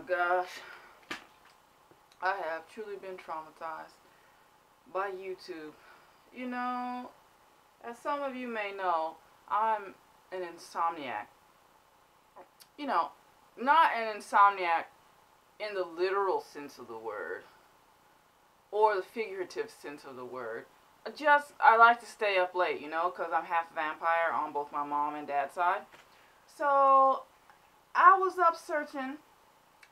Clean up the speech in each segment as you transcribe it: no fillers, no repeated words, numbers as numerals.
my gosh. I have truly been traumatized by YouTube. You know, as some of you may know, I'm an insomniac. You know, not an insomniac in the literal sense of the word or the figurative sense of the word. Just, I like to stay up late, you know, because I'm half vampire on both my mom and dad's side. So, I was up searching.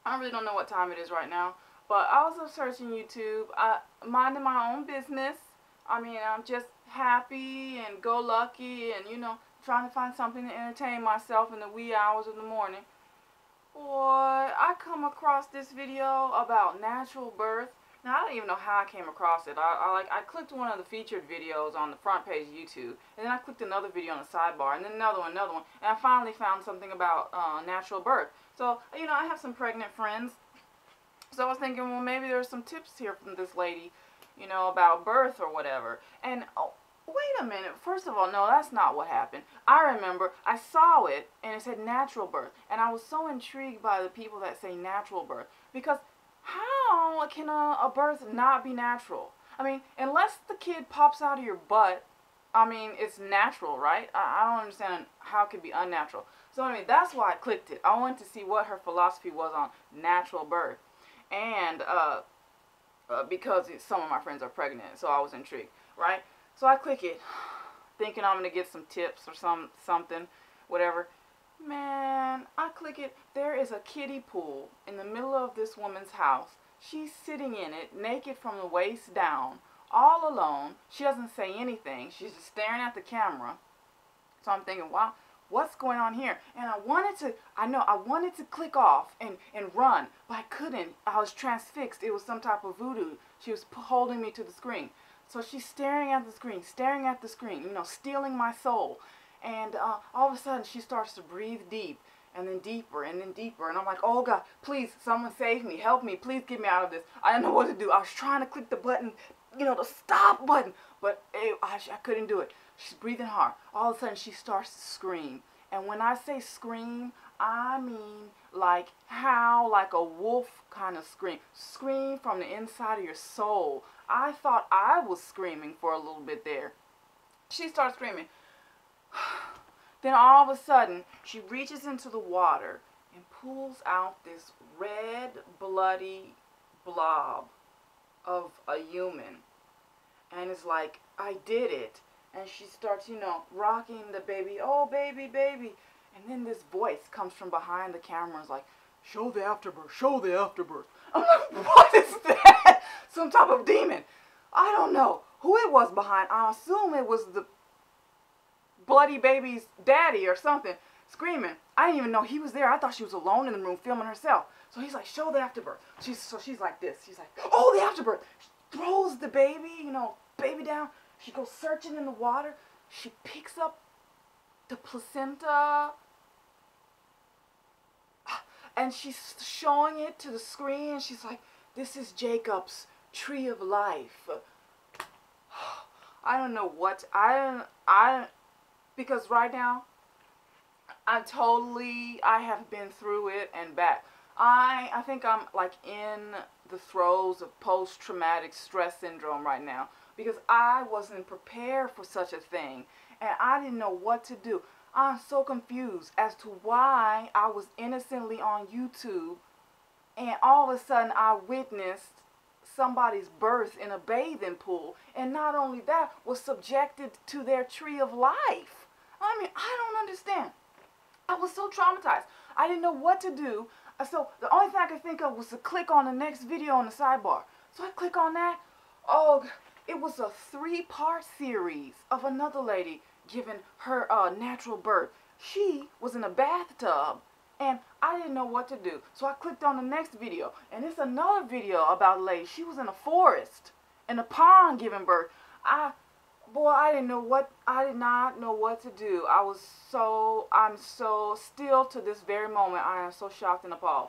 I really don't know what time it is right now, but I was up searching YouTube, minding my own business. I mean, I'm just happy and go lucky and, you know, trying to find something to entertain myself in the wee hours of the morning. Boy, I come across this video about natural birth. Now, I don't even know how I came across it. I clicked one of the featured videos on the front page of YouTube, and then I clicked another video on the sidebar, and then another one, and I finally found something about natural birth. So, you know, I have some pregnant friends, so I was thinking, well, maybe there's some tips here from this lady, you know, about birth or whatever. And, oh, wait a minute. First of all, no, that's not what happened. I remember I saw it, and it said natural birth, and I was so intrigued by the people that say natural birth, because how can a birth not be natural? I mean, unless the kid pops out of your butt, I mean, it's natural, right? I don't understand how it could be unnatural. So, I mean, that's why I clicked it. I wanted to see what her philosophy was on natural birth. And because some of my friends are pregnant, so I was intrigued, right? So I click it, thinking I'm going to get some tips or something, whatever. Man, I click it. There is a kiddie pool in the middle of this woman's house. She's sitting in it, naked from the waist down, all alone. She doesn't say anything. She's just staring at the camera. So I'm thinking, wow, what's going on here? And I wanted to click off and run, but I couldn't. I was transfixed. It was some type of voodoo. She was holding me to the screen. So she's staring at the screen, you know, stealing my soul. And all of a sudden, she starts to breathe deep, and then deeper, and then deeper. And I'm like, oh, God, please, someone save me. Help me. Please get me out of this. I didn't know what to do. I was trying to click the button, you know, the stop button, but I couldn't do it. She's breathing hard. All of a sudden, she starts to scream. And when I say scream, I mean like howl, like a wolf kind of scream. Scream from the inside of your soul. I thought I was screaming for a little bit there. She starts screaming. Then all of a sudden, she reaches into the water and pulls out this red, bloody blob of a human. And it's like, I did it. And she starts, you know, rocking the baby. Oh, baby, baby. And then this voice comes from behind the camera. It's like, show the afterbirth, show the afterbirth. I'm like, what is that? Some type of demon. I don't know who it was behind. I assume it was the bloody baby's daddy or something screaming. I didn't even know he was there. I thought she was alone in the room filming herself. So he's like, show the afterbirth. She's like this. She's like, oh, the afterbirth. She throws the baby, you know, baby down. She goes searching in the water. She picks up the placenta and she's showing it to the screen. And she's like, this is Jacob's tree of life. I don't know what, because right now, I have been through it and back. I think I'm like in the throes of post-traumatic stress syndrome right now, because I wasn't prepared for such a thing, and I didn't know what to do. I'm so confused as to why I was innocently on YouTube, and all of a sudden I witnessed somebody's birth in a bathing pool, and not only that, was subjected to their tree of life. I mean, I don't understand. I was so traumatized. I didn't know what to do. So the only thing I could think of was to click on the next video on the sidebar. So I click on that. Oh, it was a 3-part series of another lady giving her natural birth. She was in a bathtub, and I didn't know what to do. So I clicked on the next video, and it's another video about a lady. She was in a forest, in a pond giving birth. Boy, I did not know what to do. I'm so, still to this very moment, I am so shocked and appalled.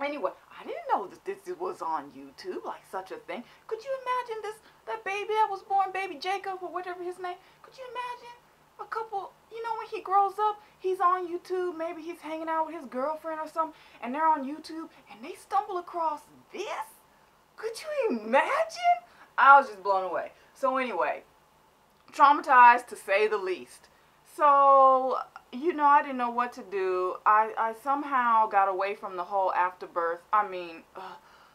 Anyway, I didn't know that this was on YouTube, like such a thing. Could you imagine that baby that was born, baby Jacob, or whatever his name? Could you imagine? a couple, you know, when he grows up, he's on YouTube, maybe he's hanging out with his girlfriend or something, and they're on YouTube, and they stumble across this? Could you imagine? I was just blown away. So anyway, traumatized to say the least. So, you know, I didn't know what to do. I somehow got away from the whole afterbirth,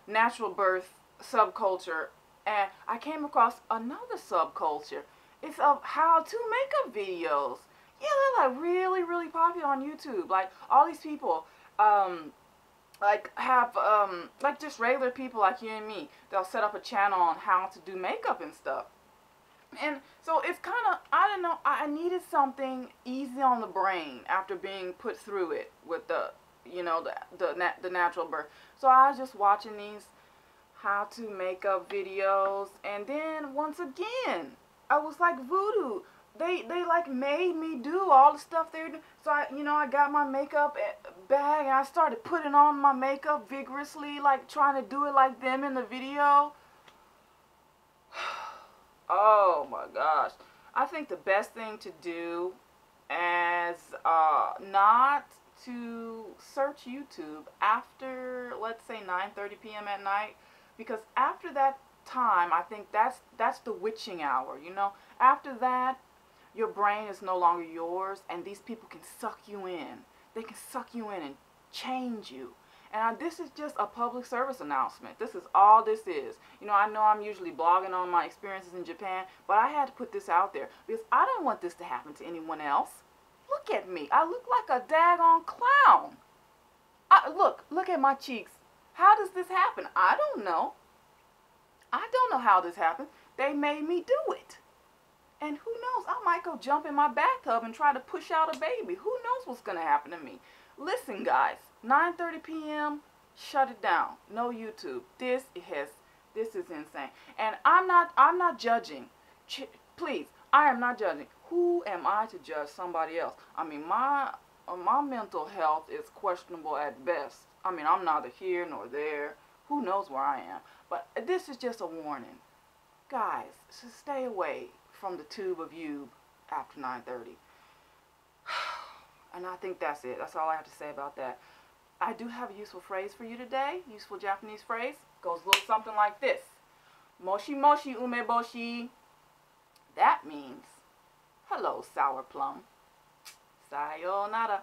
natural birth subculture, and I came across another subculture. It's of how-to makeup videos. Yeah, they're like really, really popular on YouTube. Like all these people, like have like just regular people like you and me. They'll set up a channel on how to do makeup and stuff. And so it's kind of, I don't know, I needed something easy on the brain after being put through it with the, you know, the natural birth. So I was just watching these how to makeup videos, and then once again, I was like voodoo. They like made me do all the stuff they're doing. So I got my makeup bag and I started putting on my makeup vigorously, like trying to do it like them in the video. Oh my gosh. I think the best thing to do is not to search YouTube after, let's say, 9:30 p.m. at night, because after that time, I think that's the witching hour, you know. After that, your brain is no longer yours, and these people can suck you in. They can suck you in and change you. And this is just a public service announcement. This is all this is. You know I'm usually blogging on my experiences in Japan, but I had to put this out there because I don't want this to happen to anyone else. Look at me. I look like a daggone clown. Look at my cheeks. How does this happen? I don't know. I don't know how this happened. They made me do it. And who knows, I might go jump in my bathtub and try to push out a baby. Who knows what's going to happen to me? Listen, guys, 9:30 p.m., shut it down. No YouTube. This is insane. And I'm not judging. Please, I am not judging. Who am I to judge somebody else? I mean, my mental health is questionable at best. I mean, I'm neither here nor there. Who knows where I am? But this is just a warning. Guys, so stay away from the tube of you after 9:30. And I think that's it. That's all I have to say about that. I do have a useful phrase for you today. Useful Japanese phrase. Goes a little something like this. Moshi moshi umeboshi. That means, hello, sour plum. Sayonara.